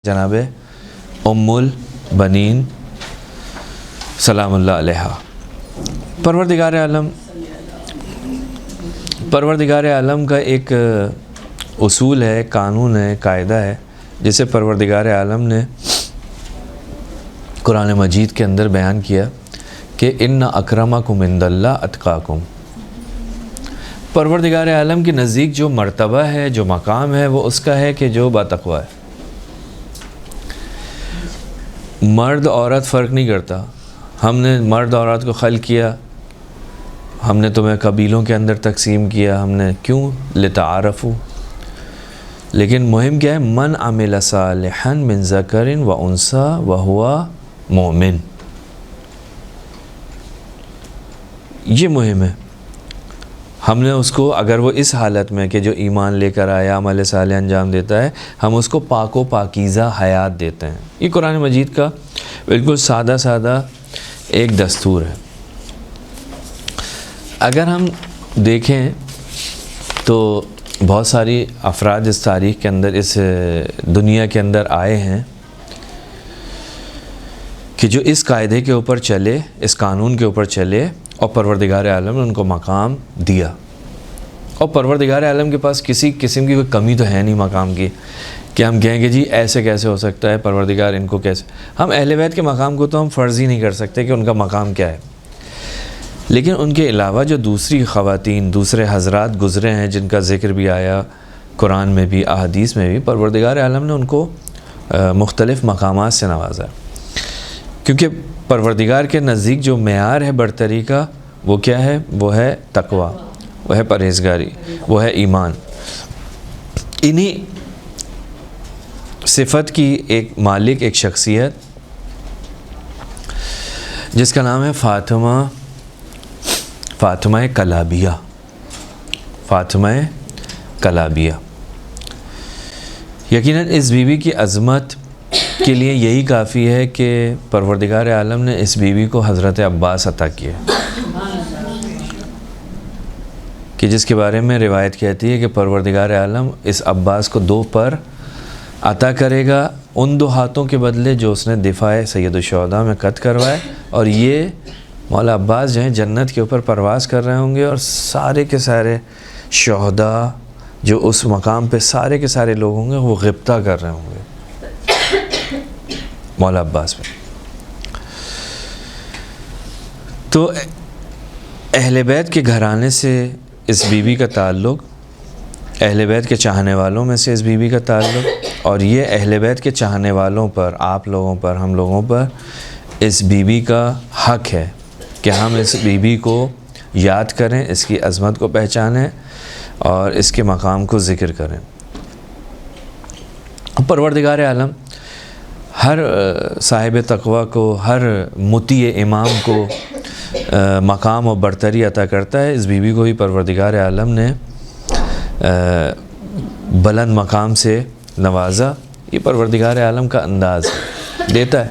جناب ام البنین سلام اللہ علیہ پروردگار عالم کا ایک اصول ہے، قانون ہے، قاعدہ ہے، جسے پروردگار عالم نے قرآن مجید کے اندر بیان کیا کہ ان اکرمکم عند اللہ اتقاکم۔ پروردگار عالم کے نزدیک جو مرتبہ ہے، جو مقام ہے، وہ اس کا ہے کہ جو باتقوی ہے۔ مرد عورت فرق نہیں کرتا، ہم نے مرد عورت کو خلق کیا، ہم نے تمہیں قبیلوں کے اندر تقسیم کیا، ہم نے کیوں؟ لتعارفوا۔ لیکن مہم کیا ہے؟ من عمل صالحا من ذکر و انثی وہو مؤمن، یہ مہم ہے۔ ہم نے اس کو، اگر وہ اس حالت میں کہ جو ایمان لے کر آیا، عمل صالح انجام دیتا ہے، ہم اس کو پاک و پاکیزہ حیات دیتے ہیں۔ یہ قرآن مجید کا بالکل سادہ ایک دستور ہے۔ اگر ہم دیکھیں تو بہت ساری افراد اس تاریخ کے اندر، اس دنیا کے اندر آئے ہیں کہ جو اس قاعدے کے اوپر چلے، اس قانون کے اوپر چلے، اور پروردگار عالم نے ان کو مقام دیا۔ اور پروردگار عالم کے پاس کسی قسم کی کوئی کمی تو ہے نہیں مقام کی کہ ہم کہیں گے جی ایسے کیسے ہو سکتا ہے، پروردگار ان کو کیسے۔ ہم اہل بیت کے مقام کو تو ہم فرض ہی نہیں کر سکتے کہ ان کا مقام کیا ہے، لیکن ان کے علاوہ جو دوسری خواتین، دوسرے حضرات گزرے ہیں، جن کا ذکر بھی آیا قرآن میں بھی، احادیث میں بھی، پروردگار عالم نے ان کو مختلف مقامات سے نوازا، کیونکہ پروردگار کے نزدیک جو معیار ہے برتری کا، وہ کیا ہے؟ وہ ہے تقوی، وہ ہے پرہیزگاری، وہ ہے ایمان۔ انہی صفت کی ایک مالک، ایک شخصیت جس کا نام ہے فاطمہ کلابیہ۔ فاطمہ کلابیہ، یقیناً اس بیوی کی عظمت کے لیے یہی کافی ہے کہ پروردگار عالم نے اس بیوی کو حضرت عباس عطا کیا، کہ جس کے بارے میں روایت کہتی ہے کہ پروردگار عالم اس عباس کو 2 پر عطا کرے گا، ان 2 ہاتھوں کے بدلے جو اس نے دفاع سید الشہداء میں قط کروائے، اور یہ مولا عباس جو ہیں جنت کے اوپر پرواز کر رہے ہوں گے، اور سارے کے سارے شہداء جو اس مقام پہ سارے کے سارے لوگ ہوں گے، وہ غبطہ کر رہے ہوں گے مولا عباس پہ۔ تو اہل بیت کے گھرانے سے اس بیوی کا تعلق، اہل بیت کے چاہنے والوں میں سے اس بیوی کا تعلق، اور یہ اہل بیت کے چاہنے والوں پر، آپ لوگوں پر، ہم لوگوں پر اس بیوی کا حق ہے کہ ہم اس بیوی کو یاد کریں، اس کی عظمت کو پہچانیں، اور اس کے مقام کو ذکر کریں۔ پروردگار عالم ہر صاحب تقوی کو، ہر مطیع امام کو مقام و برتری عطا کرتا ہے۔ اس بیوی کو بھی پروردگار عالم نے بلند مقام سے نوازا۔ یہ پروردگار عالم کا انداز دیتا ہے۔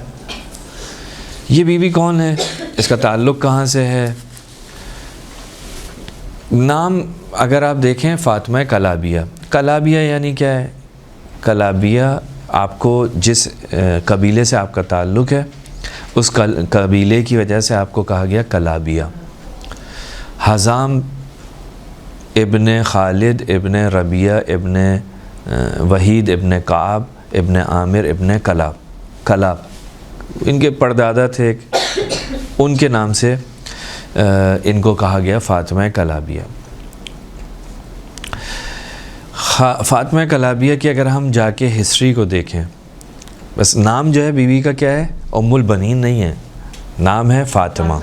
یہ بیوی کون ہے؟ اس کا تعلق کہاں سے ہے؟ نام اگر آپ دیکھیں، فاطمہ کلابیہ۔ کلابیہ یعنی کیا ہے؟ کلابیہ آپ کو جس قبیلے سے آپ کا تعلق ہے، اس قبیلے کی وجہ سے آپ کو کہا گیا کلابیہ۔ حزام ابن خالد ابن ربیہ ابن وحید ابن کعب ابن عامر ابن کلاب، ان کے پردادا تھے، ان کے نام سے ان کو کہا گیا فاطمہ کلابیہ۔ فاطمہ کلابیہ کی اگر ہم جا کے ہسٹری کو دیکھیں، بس نام جو ہے بیوی کا کیا ہے؟ ام البنین نہیں ہے، نام ہے فاطمہ،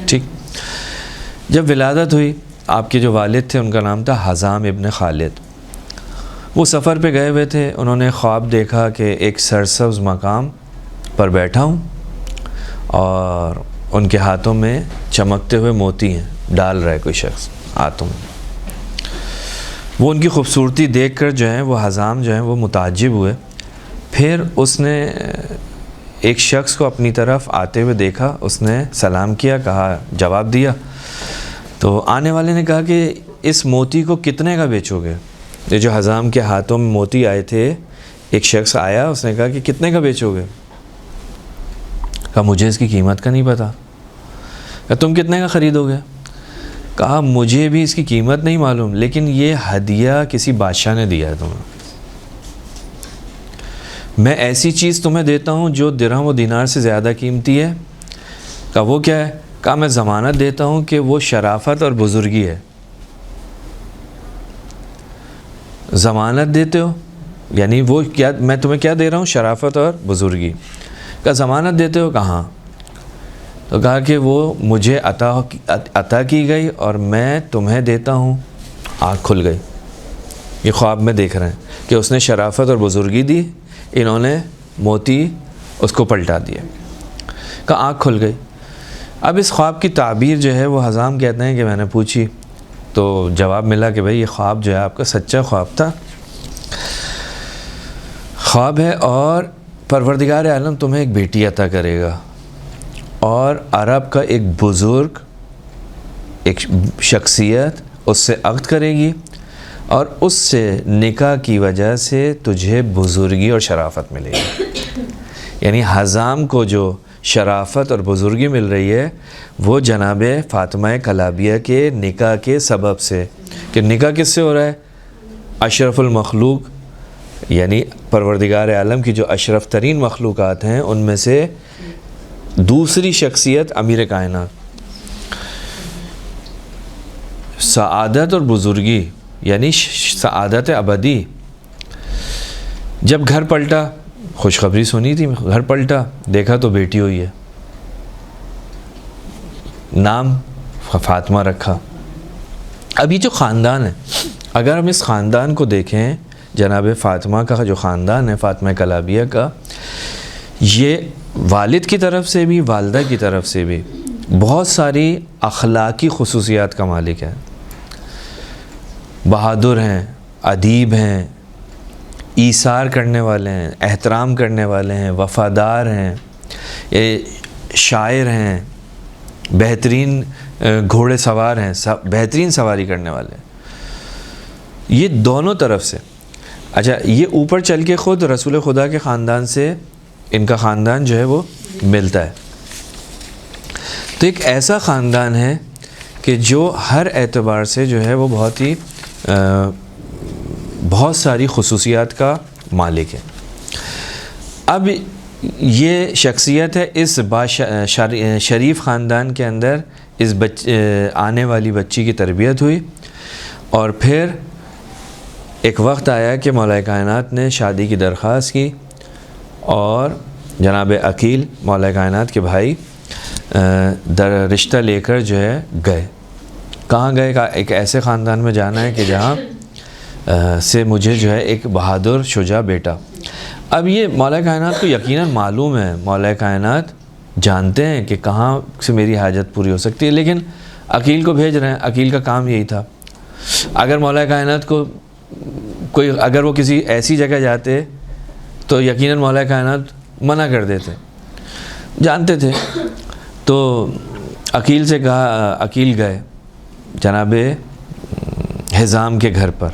ٹھیک۔ جب ولادت ہوئی، آپ کے جو والد تھے ان کا نام تھا حزام ابن خالد۔ وہ سفر پہ گئے ہوئے تھے، انہوں نے خواب دیکھا کہ ایک سرسبز مقام پر بیٹھا ہوں، اور ان کے ہاتھوں میں چمکتے ہوئے موتی ہیں، ڈال رہا ہے کوئی شخص ہاتھوں میں۔ وہ ان کی خوبصورتی دیکھ کر جو ہیں وہ حزام جو ہیں وہ متعجب ہوئے۔ پھر اس نے ایک شخص کو اپنی طرف آتے ہوئے دیکھا، اس نے سلام کیا، کہا، جواب دیا۔ تو آنے والے نے کہا کہ اس موتی کو کتنے کا بیچو گے؟ یہ جو حزام کے ہاتھوں میں موتی آئے تھے، ایک شخص آیا, اس نے کہا کہ کتنے کا بیچو گے؟ کہا مجھے اس کی قیمت کا نہیں پتہ. کہا تم کتنے کا خریدو گے؟ کہا مجھے بھی اس کی قیمت نہیں معلوم, لیکن یہ ہدیہ کسی بادشاہ نے دیا ہے تمہیں. میں ایسی چیز تمہیں دیتا ہوں جو درہم و دینار سے زیادہ قیمتی ہے. کہا وہ کیا ہے؟ کہا میں ضمانت دیتا ہوں کہ وہ شرافت اور بزرگی ہے. ضمانت دیتے ہو یعنی وہ کیا, میں تمہیں کیا دے رہا ہوں؟ شرافت اور بزرگی. کہا ضمانت دیتے ہو؟ کہاں؟ تو کہا کہ وہ مجھے عطا کی گئی اور میں تمہیں دیتا ہوں. آنکھ کھل گئی. یہ خواب میں دیکھ رہے ہیں کہ اس نے شرافت اور بزرگی دی, انہوں نے موتی اس کو پلٹا دیا. کہا آنکھ کھل گئی. اب اس خواب کی تعبیر جو ہے وہ حزام کہتے ہیں کہ میں نے پوچھی تو جواب ملا کہ بھئی یہ خواب جو ہے آپ کا سچا خواب تھا, خواب ہے, اور پروردگار عالم تمہیں ایک بیٹی عطا کرے گا, اور عرب کا ایک بزرگ, ایک شخصیت اس سے عقد کرے گی, اور اس سے نکاح کی وجہ سے تجھے بزرگی اور شرافت ملے گی. یعنی حزام کو جو شرافت اور بزرگی مل رہی ہے وہ جناب فاطمہ کلابیہ کے نکاح کے سبب سے. کہ نکاح کس سے ہو رہا ہے؟ اشرف المخلوق یعنی پروردگار عالم کی جو اشرف ترین مخلوقات ہیں ان میں سے دوسری شخصیت امیر کائنات. سعادت اور بزرگی یعنی سعادت ابدی. جب گھر پلٹا, خوشخبری سنی تھی, گھر پلٹا دیکھا تو بیٹی ہوئی ہے, نام فاطمہ رکھا. اب یہ جو خاندان ہے, اگر ہم اس خاندان کو دیکھیں, جناب فاطمہ کا جو خاندان ہے فاطمہ کلابیہ کا, یہ والد کی طرف سے بھی والدہ کی طرف سے بھی بہت ساری اخلاقی خصوصیات کا مالک ہے. بہادر ہیں, ادیب ہیں, ایثار کرنے والے ہیں, احترام کرنے والے ہیں, وفادار ہیں, شاعر ہیں, بہترین گھوڑے سوار ہیں, بہترین سواری کرنے والے ہیں. یہ دونوں طرف سے. اچھا, یہ اوپر چل کے خود رسول خدا کے خاندان سے ان کا خاندان جو ہے وہ ملتا ہے. تو ایک ایسا خاندان ہے کہ جو ہر اعتبار سے جو ہے وہ بہت ساری خصوصیات کا مالک ہے. اب یہ شخصیت ہے, اس شریف خاندان کے اندر اس آنے والی بچی کی تربیت ہوئی, اور پھر ایک وقت آیا کہ مولا کائنات نے شادی کی درخواست کی, اور جناب عقیل مولا کائنات کے بھائی رشتہ لے کر جو ہے گئے. کہاں گئے؟ کہا ایک ایسے خاندان میں جانا ہے کہ جہاں سے مجھے جو ہے ایک بہادر شجاع بیٹا. اب یہ مولا کائنات کو یقیناً معلوم ہے, مولا کائنات جانتے ہیں کہ کہاں سے میری حاجت پوری ہو سکتی ہے, لیکن عقیل کو بھیج رہے ہیں. عقیل کا کام یہی تھا. اگر مولا کائنات کو اگر وہ کسی ایسی جگہ جاتے تو یقیناً مولا کائنات منع کر دیتے, جانتے تھے. تو عقیل سے کہا, عقیل گئے جناب حزام کے گھر پر.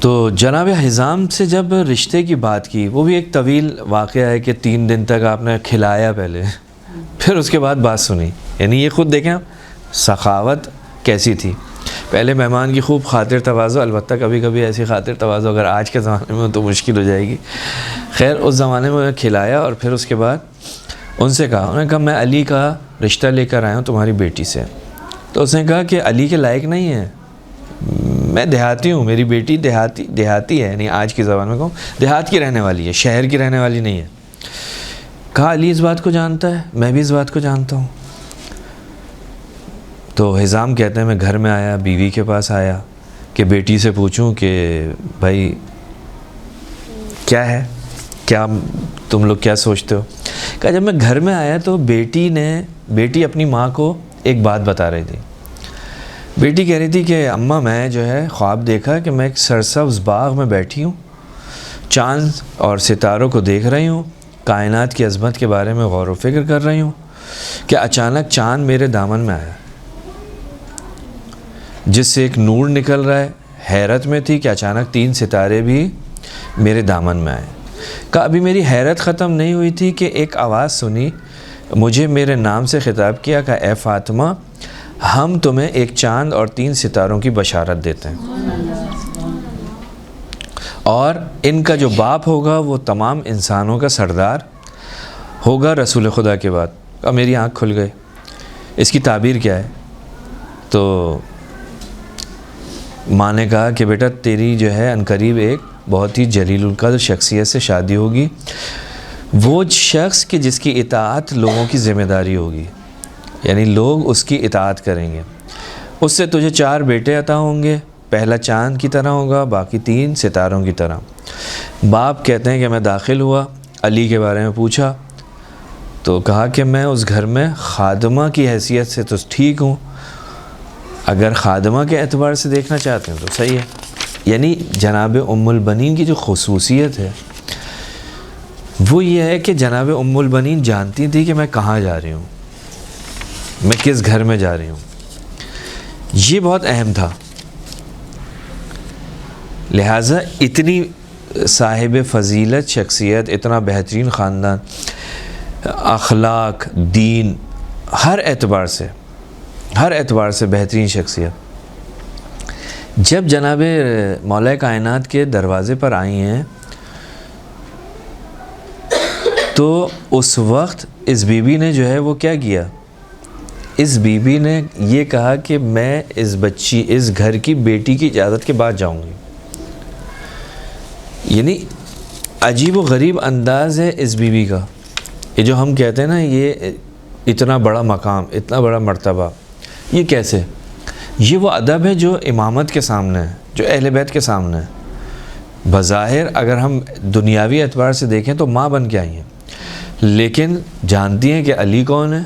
تو جناب حزام سے جب رشتے کی بات کی, وہ بھی ایک طویل واقعہ ہے کہ 3 دن تک آپ نے کھلایا پہلے, پھر اس کے بعد بات سنی. یعنی یہ خود دیکھیں آپ سخاوت کیسی تھی. پہلے مہمان کی خوب خاطر تواضع, البتہ کبھی کبھی ایسی خاطر تواضع اگر آج کے زمانے میں تو مشکل ہو جائے گی. خیر اس زمانے میں کھلایا, اور پھر اس کے بعد ان سے کہا, انہوں نے کہا میں علی کا رشتہ لے کر آیا ہوں تمہاری بیٹی سے. تو اس نے کہا کہ علی کے لائق نہیں ہے, میں دیہاتی ہوں, میری بیٹی دیہاتی ہے, یعنی آج کی زبان میں کہوں دیہات کی رہنے والی ہے, شہر کی رہنے والی نہیں ہے. کہا علی اس بات کو جانتا ہے, میں بھی اس بات کو جانتا ہوں. تو حزام کہتے ہیں میں گھر میں آیا, بیوی کے پاس آیا کہ بیٹی سے پوچھوں کہ بھائی کیا ہے, کیا تم لوگ کیا سوچتے ہو. کہا جب میں گھر میں آیا تو بیٹی اپنی ماں کو ایک بات بتا رہی تھی. بیٹی کہہ رہی تھی کہ اماں میں جو ہے خواب دیکھا کہ میں ایک سرسبز باغ میں بیٹھی ہوں, چاند اور ستاروں کو دیکھ رہی ہوں, کائنات کی عظمت کے بارے میں غور و فکر کر رہی ہوں کہ اچانک چاند میرے دامن میں آیا, جس سے ایک نور نکل رہا ہے, حیرت میں تھی کہ اچانک 3 ستارے بھی میرے دامن میں آئے. کہا ابھی میری حیرت ختم نہیں ہوئی تھی کہ ایک آواز سنی, مجھے میرے نام سے خطاب کیا. کہا اے فاطمہ, ہم تمہیں ایک چاند اور 3 ستاروں کی بشارت دیتے ہیں, اور ان کا جو باپ ہوگا وہ تمام انسانوں کا سردار ہوگا رسول خدا کے بعد. اب میری آنکھ کھل گئی, اس کی تعبیر کیا ہے؟ تو ماں نے کہا کہ بیٹا تیری جو ہے عنقریب ایک بہت ہی جلیل القدر شخصیت سے شادی ہوگی, وہ شخص کہ جس کی اطاعت لوگوں کی ذمہ داری ہوگی, یعنی لوگ اس کی اطاعت کریں گے. اس سے تجھے 4 بیٹے عطا ہوں گے, پہلا چاند کی طرح ہوگا, باقی 3 ستاروں کی طرح. باپ کہتے ہیں کہ میں داخل ہوا, علی کے بارے میں پوچھا تو کہا کہ میں اس گھر میں خادمہ کی حیثیت سے تو ٹھیک ہوں, اگر خادمہ کے اعتبار سے دیکھنا چاہتے ہیں تو صحیح ہے. یعنی جناب ام البنین کی جو خصوصیت ہے وہ یہ ہے کہ جناب ام البنین جانتی تھی کہ میں کہاں جا رہی ہوں, میں کس گھر میں جا رہی ہوں. یہ بہت اہم تھا. لہٰذا اتنی صاحب فضیلت شخصیت, اتنا بہترین خاندان, اخلاق, دین, ہر اعتبار سے بہترین شخصیت, جب جناب مولا کائنات کے دروازے پر آئی ہیں تو اس وقت اس بی بی نے جو ہے وہ کیا کیا؟ اس بی بی نے یہ کہا کہ میں اس گھر کی بیٹی کی اجازت کے بعد جاؤں گی. یعنی عجیب و غریب انداز ہے اس بی بی کا. یہ جو ہم کہتے ہیں نا یہ اتنا بڑا مقام, اتنا بڑا مرتبہ, یہ کیسے؟ یہ وہ ادب ہے جو امامت کے سامنے ہے, جو اہل بیت کے سامنے ہے. بظاہر اگر ہم دنیاوی اعتبار سے دیکھیں تو ماں بن کے آئی ہیں, لیکن جانتی ہیں کہ علی کون ہے,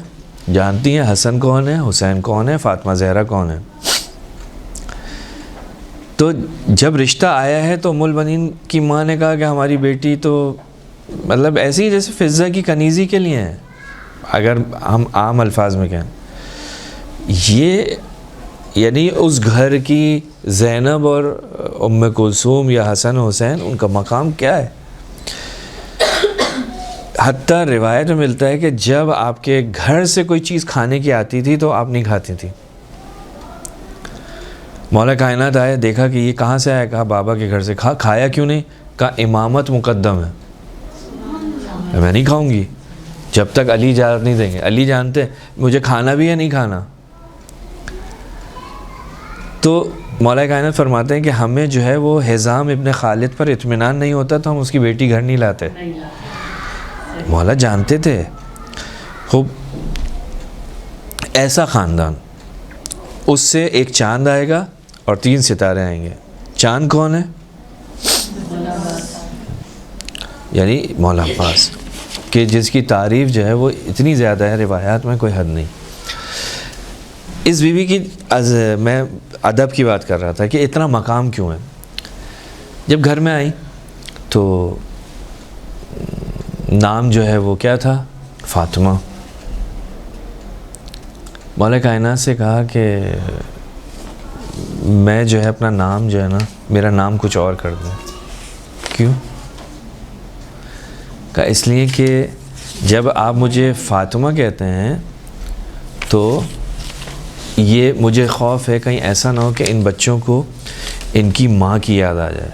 جانتی ہیں حسن کون ہے, حسین کون ہے, فاطمہ زہرا کون ہے. تو جب رشتہ آیا ہے تو ام البنین کی ماں نے کہا کہ ہماری بیٹی تو مطلب ایسی جیسے فضہ کی کنیزی کے لیے ہیں, اگر ہم عام الفاظ میں کہیں. یہ یعنی اس گھر کی زینب اور ام کلثوم یا حسن حسین, ان کا مقام کیا ہے؟ حتیٰ روایت میں ملتا ہے کہ جب آپ کے گھر سے کوئی چیز کھانے کی آتی تھی تو آپ نہیں کھاتی تھی. مولا کائنات آئے, دیکھا کہ یہ کہاں سے آیا, کہا بابا کے گھر سے. کھایا کیوں نہیں؟ کہا امامت مقدم ہے, میں نہیں کھاؤں گی جب تک علی اجازت نہیں دیں گے. علی جانتے مجھے کھانا بھی ہے نہیں کھانا. تو مولا کائنات فرماتے ہیں کہ ہمیں جو ہے وہ حزام ابن خالد پر اطمینان نہیں ہوتا تو ہم اس کی بیٹی گھر نہیں لاتے. مولا جانتے تھے. خوب ایسا خاندان, اس سے ایک چاند آئے گا اور 3 ستارے آئیں گے. چاند کون ہے؟ یعنی مولا عباس, کہ جس کی تعریف جو ہے وہ اتنی زیادہ ہے, روایات میں کوئی حد نہیں. اس بی بی کی میں ادب کی بات کر رہا تھا کہ اتنا مقام کیوں ہے. جب گھر میں آئی تو نام جو ہے وہ کیا تھا؟ فاطمہ. مولا کائنات سے کہا کہ میں جو ہے اپنا نام جو ہے نا, میرا نام کچھ اور کر دوں. کیوں؟ کہا اس لیے کہ جب آپ مجھے فاطمہ کہتے ہیں تو یہ مجھے خوف ہے کہیں ایسا نہ ہو کہ ان بچوں کو ان کی ماں کی یاد آ جائے,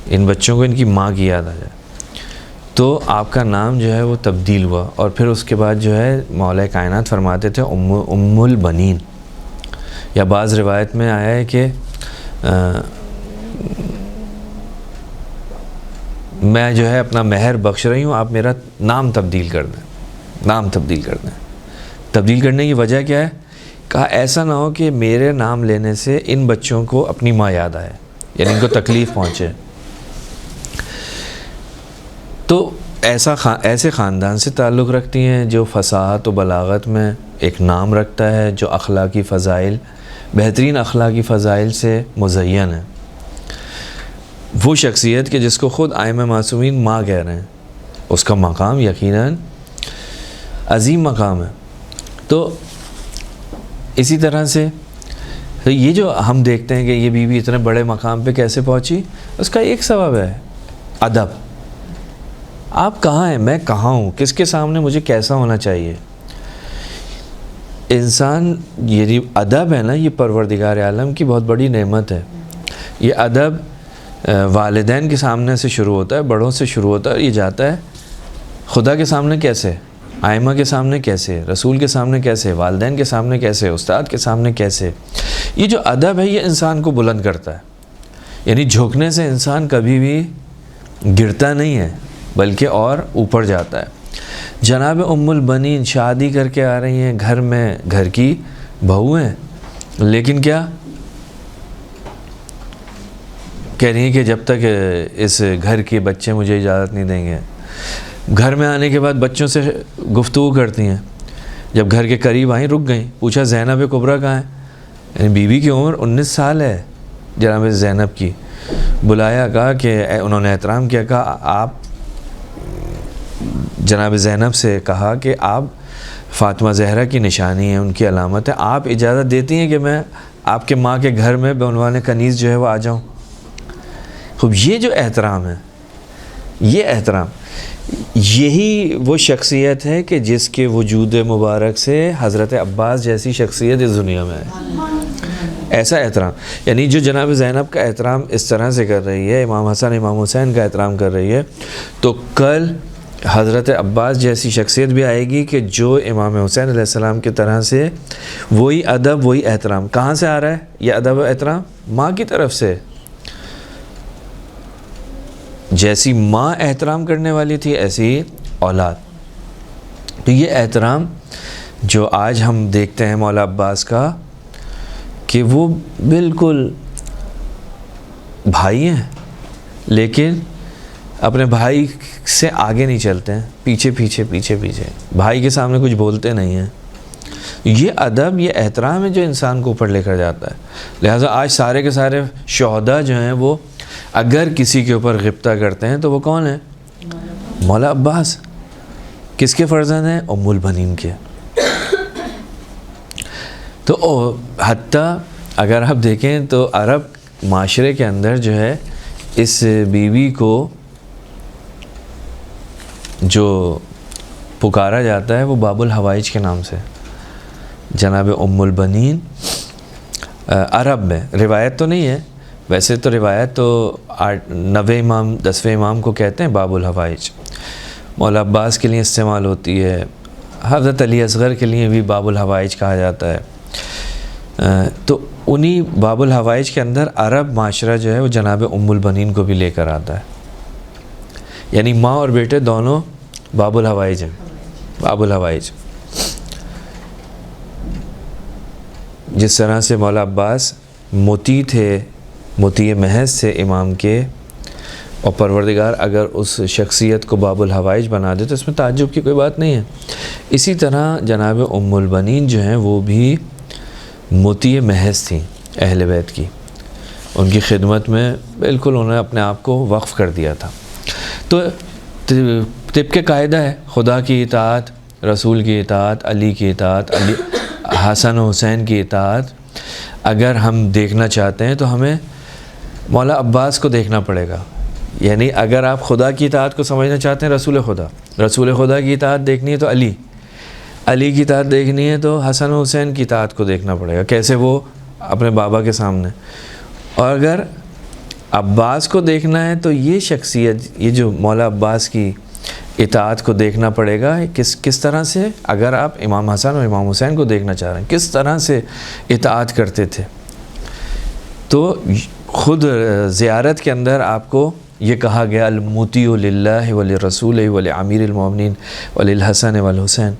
ان بچوں کو ان کی ماں کی یاد آ جائے. تو آپ کا نام جو ہے وہ تبدیل ہوا, اور پھر اس کے بعد جو ہے مولا کائنات فرماتے تھے ام البنین, یا بعض روایت میں آیا ہے کہ میں جو ہے اپنا مہر بخش رہی ہوں, آپ میرا نام تبدیل کر دیں. نام تبدیل کر دیں. تبدیل کرنے کی وجہ کیا ہے؟ کہا ایسا نہ ہو کہ میرے نام لینے سے ان بچوں کو اپنی ماں یاد آئے, یعنی ان کو تکلیف پہنچے. تو ایسے خاندان سے تعلق رکھتی ہیں جو فصاحت و بلاغت میں ایک نام رکھتا ہے, جو اخلاقی فضائل, بہترین اخلاقی فضائل سے مزین ہے. وہ شخصیت کہ جس کو خود ائمہ معصومین ماں کہہ رہے ہیں, اس کا مقام یقیناً عظیم مقام ہے. تو اسی طرح سے تو یہ جو ہم دیکھتے ہیں کہ یہ بیوی اتنے بڑے مقام پہ کیسے پہنچی، اس کا ایک سبب ہے ادب. آپ کہاں ہیں، میں کہاں ہوں، کس کے سامنے مجھے کیسا ہونا چاہیے. انسان یہ ادب ہے نا، یہ پروردگار عالم کی بہت بڑی نعمت ہے. یہ ادب والدین کے سامنے سے شروع ہوتا ہے، بڑوں سے شروع ہوتا ہے، اور یہ جاتا ہے خدا کے سامنے کیسے، ائمہ کے سامنے کیسے، رسول کے سامنے کیسے، والدین کے سامنے کیسے، استاد کے سامنے کیسے. یہ جو ادب ہے یہ انسان کو بلند کرتا ہے. یعنی جھکنے سے انسان کبھی بھی گرتا نہیں ہے بلکہ اور اوپر جاتا ہے. جناب ام البنین شادی کر کے آ رہی ہیں گھر میں، گھر کی بہو ہیں، لیکن کیا کہہ رہی ہیں کہ جب تک اس گھر کے بچے مجھے اجازت نہیں دیں گے. گھر میں آنے کے بعد بچوں سے گفتگو کرتی ہیں. جب گھر کے قریب آئیں رک گئیں، پوچھا زینب کبریٰ کہاں ہے. یعنی بیوی کی عمر 19 سال ہے جناب زینب کی. بلایا، کہا کہ انہوں نے احترام کیا، کہا آپ جناب زینب سے کہا کہ آپ فاطمہ زہرا کی نشانی ہے، ان کی علامت ہے، آپ اجازت دیتی ہیں کہ میں آپ کے ماں کے گھر میں بعنوان کنیز جو ہے وہ آ جاؤں. خوب یہ جو احترام ہے، یہ احترام، یہی وہ شخصیت ہے کہ جس کے وجود مبارک سے حضرت عباس جیسی شخصیت اس دنیا میں ہے. ایسا احترام، یعنی جو جناب زینب کا احترام اس طرح سے کر رہی ہے، امام حسن امام حسین کا احترام کر رہی ہے، تو کل حضرت عباس جیسی شخصیت بھی آئے گی کہ جو امام حسین علیہ السلام کی طرح سے وہی ادب وہی احترام. کہاں سے آ رہا ہے یہ ادب و احترام؟ ماں کی طرف سے. جیسی ماں احترام کرنے والی تھی ایسی اولاد. تو یہ احترام جو آج ہم دیکھتے ہیں مولا عباس کا، کہ وہ بالکل بھائی ہیں لیکن اپنے بھائی سے آگے نہیں چلتے ہیں، پیچھے پیچھے پیچھے پیچھے، بھائی کے سامنے کچھ بولتے نہیں ہیں. یہ ادب، یہ احترام ہے جو انسان کو اوپر لے کر جاتا ہے. لہٰذا آج سارے کے سارے شہداء جو ہیں وہ اگر کسی کے اوپر غبطہ کرتے ہیں تو وہ کون ہیں؟ مولا عباس. کس کے فرزند ہیں؟ ام البنین کے. تو حتیٰ اگر آپ دیکھیں تو عرب معاشرے کے اندر جو ہے اس بیوی کو جو پکارا جاتا ہے وہ باب الحوائج کے نام سے. جناب ام البنین عرب میں روایت تو نہیں ہے، ویسے تو روایت تو 9ویں امام 10ویں امام کو کہتے ہیں باب الحوائج. مولا عباس کے لیے استعمال ہوتی ہے، حضرت علی اصغر کے لیے بھی باب الحوائج کہا جاتا ہے. تو انہی باب الحوائج کے اندر عرب معاشرہ جو ہے وہ جناب ام البنین کو بھی لے کر آتا ہے. یعنی ماں اور بیٹے دونوں باب الحوائج ہیں. باب الحوائج جس طرح سے مولا عباس متی تھے، متی محض سے امام کے، اور پروردگار اگر اس شخصیت کو باب الحوائج بنا دے تو اس میں تعجب کی کوئی بات نہیں ہے. اسی طرح جناب ام البنین جو ہیں وہ بھی متی محض تھیں اہل بیت کی. ان کی خدمت میں بالکل انہوں نے اپنے آپ کو وقف کر دیا تھا. تو طبق قاعدہ ہے خدا کی اطاعت، رسول کی اطاعت، علی کی اطاعت، حسن و حسین کی اطاعت اگر ہم دیکھنا چاہتے ہیں تو ہمیں مولا عباس کو دیکھنا پڑے گا. یعنی اگر آپ خدا کی اطاعت کو سمجھنا چاہتے ہیں رسول خدا کی اطاعت دیکھنی ہے تو علی کی اطاعت دیکھنی ہے تو حسن و حسین کی اطاعت کو دیکھنا پڑے گا، کیسے وہ اپنے بابا کے سامنے. اور اگر عباس کو دیکھنا ہے تو یہ شخصیت، یہ جو مولا عباس کی اطاعت کو دیکھنا پڑے گا کس طرح سے. اگر آپ امام حسن اور امام حسین کو دیکھنا چاہ رہے ہیں کس طرح سے اطاعت کرتے تھے، تو خود زیارت کے اندر آپ کو یہ کہا گیا المطیع للہ ولرسولہ ولامیر المومنین وللحسن والحسین.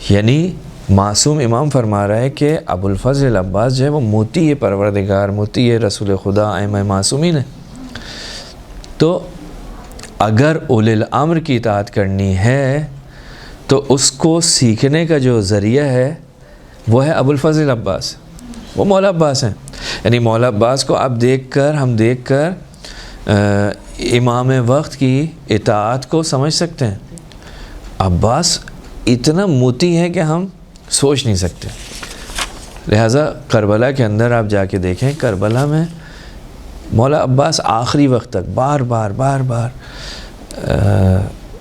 یعنی معصوم امام فرما رہا ہے کہ ابو الفضل عباس جو ہے وہ مطیع پروردگار، مطیع رسول خدا، ائمہ معصومین ہے. تو اگر اولی الامر کی اطاعت کرنی ہے تو اس کو سیکھنے کا جو ذریعہ ہے وہ ہے ابو الفضل عباس، وہ مولا عباس ہیں. یعنی مولا عباس کو آپ ہم دیکھ کر امام وقت کی اطاعت کو سمجھ سکتے ہیں. عباس اتنا موتی ہے کہ ہم سوچ نہیں سکتے. لہٰذا کربلا کے اندر آپ جا کے دیکھیں، کربلا میں مولا عباس آخری وقت تک بار بار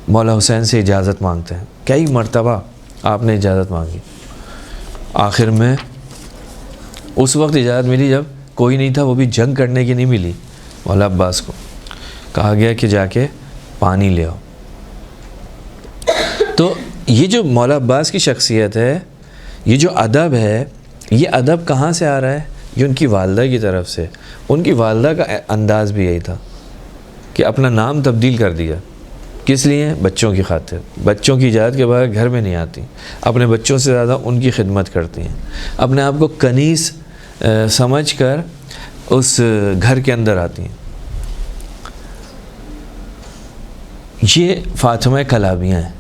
مولا حسین سے اجازت مانگتے ہیں. کئی مرتبہ آپ نے اجازت مانگی، آخر میں اس وقت اجازت ملی جب کوئی نہیں تھا، وہ بھی جنگ کرنے کی نہیں ملی. مولا عباس کو کہا گیا کہ جا کے پانی لے آؤ. تو یہ جو مولا عباس کی شخصیت ہے، یہ جو ادب ہے، یہ ادب کہاں سے آ رہا ہے؟ یہ ان کی والدہ کی طرف سے. ان کی والدہ کا انداز بھی یہی تھا کہ اپنا نام تبدیل کر دیا. کس لیے؟ بچوں کی خاطر. بچوں کی اجازت کے بغیر گھر میں نہیں آتی، اپنے بچوں سے زیادہ ان کی خدمت کرتی ہیں، اپنے آپ کو کنیز سمجھ کر اس گھر کے اندر آتی ہیں. یہ فاطمہ کلابیہ ہیں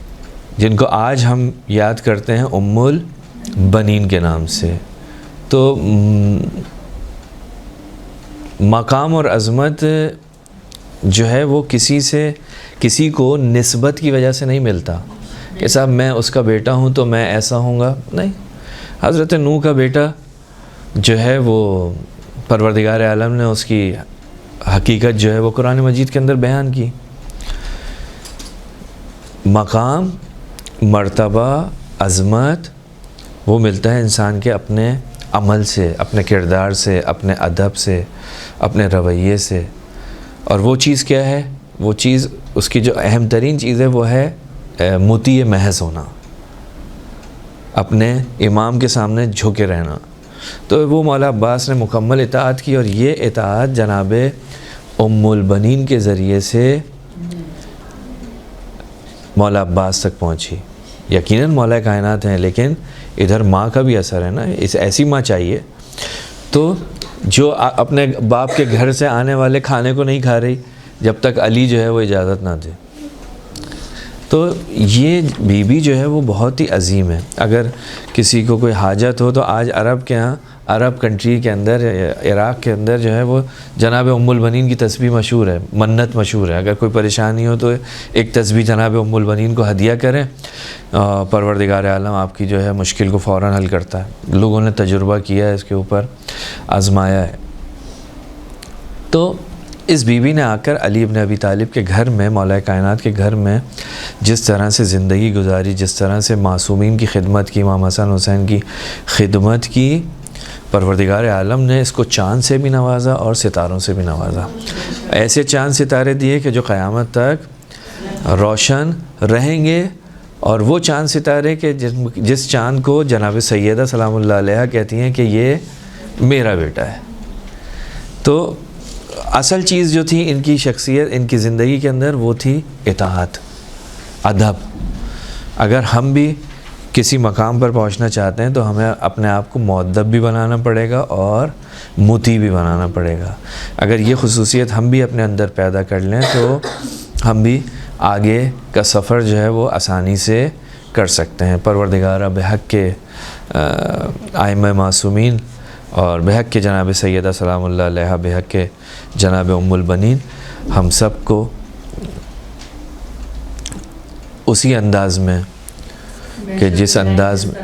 جن کو آج ہم یاد کرتے ہیں ام البنین کے نام سے. تو مقام اور عظمت جو ہے وہ کسی کو نسبت کی وجہ سے نہیں ملتا کہ صاحب میں اس کا بیٹا ہوں تو میں ایسا ہوں گا. نہیں، حضرت نوح کا بیٹا جو ہے وہ پروردگار عالم نے اس کی حقیقت جو ہے وہ قرآن مجید کے اندر بیان کی. مقام، مرتبہ، عظمت وہ ملتا ہے انسان کے اپنے عمل سے، اپنے کردار سے، اپنے ادب سے، اپنے رویے سے. اور وہ چیز کیا ہے؟ وہ چیز، اس کی جو اہم ترین چیز ہے وہ ہے مطیع محض ہونا، اپنے امام کے سامنے جھکے رہنا. تو وہ مولا عباس نے مکمل اطاعت کی، اور یہ اطاعت جناب ام البنین کے ذریعے سے مولا عباس تک پہنچی. یقیناً مولا کائنات ہیں، لیکن ادھر ماں کا بھی اثر ہے نا. ایسی ماں چاہیے تو جو اپنے باپ کے گھر سے آنے والے کھانے کو نہیں کھا رہی جب تک علی جو ہے وہ اجازت نہ دے. تو یہ بیوی جو ہے وہ بہت ہی عظیم ہے. اگر کسی کو کوئی حاجت ہو تو آج عرب کے ہاں، عرب کنٹری کے اندر، عراق کے اندر جو ہے وہ جناب ام البنین کی تسبیح مشہور ہے، منت مشہور ہے. اگر کوئی پریشانی ہو تو ایک تسبیح جناب ام البنین کو ہدیہ کریں، پروردگار عالم آپ کی جو ہے مشکل کو فوراً حل کرتا ہے. لوگوں نے تجربہ کیا ہے، اس کے اوپر آزمایا ہے. تو اس بیوی نے آ کر علی ابن ابی طالب کے گھر میں، مولا کائنات کے گھر میں جس طرح سے زندگی گزاری، جس طرح سے معصومین کی خدمت کی، امام حسن حسین کی خدمت کی، پروردگار عالم نے اس کو چاند سے بھی نوازا اور ستاروں سے بھی نوازا. ایسے چاند ستارے دیے کہ جو قیامت تک روشن رہیں گے. اور وہ چاند ستارے کہ جس چاند کو جناب سیدہ سلام اللہ علیہ کہتی ہیں کہ یہ میرا بیٹا ہے. تو اصل چیز جو تھی ان کی شخصیت، ان کی زندگی کے اندر، وہ تھی اطاعت، ادب. اگر ہم بھی کسی مقام پر پہنچنا چاہتے ہیں تو ہمیں اپنے آپ کو مؤدب بھی بنانا پڑے گا اور مطیع بھی بنانا پڑے گا. اگر یہ خصوصیت ہم بھی اپنے اندر پیدا کر لیں تو ہم بھی آگے کا سفر جو ہے وہ آسانی سے کر سکتے ہیں. پروردگارہ بحق کے ائمہ معصومین اور بحق کے جناب سیدہ سلام اللہ علیہ، بحق کے جناب ام البنین، ہم سب کو اسی انداز میں کہ جس انداز میں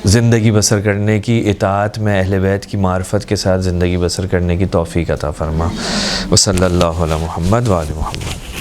زندگی بسر کرنے کی، اطاعت میں اہل بیت کی معرفت کے ساتھ زندگی بسر کرنے کی توفیق عطا فرما. وصلی اللہ علی محمد و آل محمد.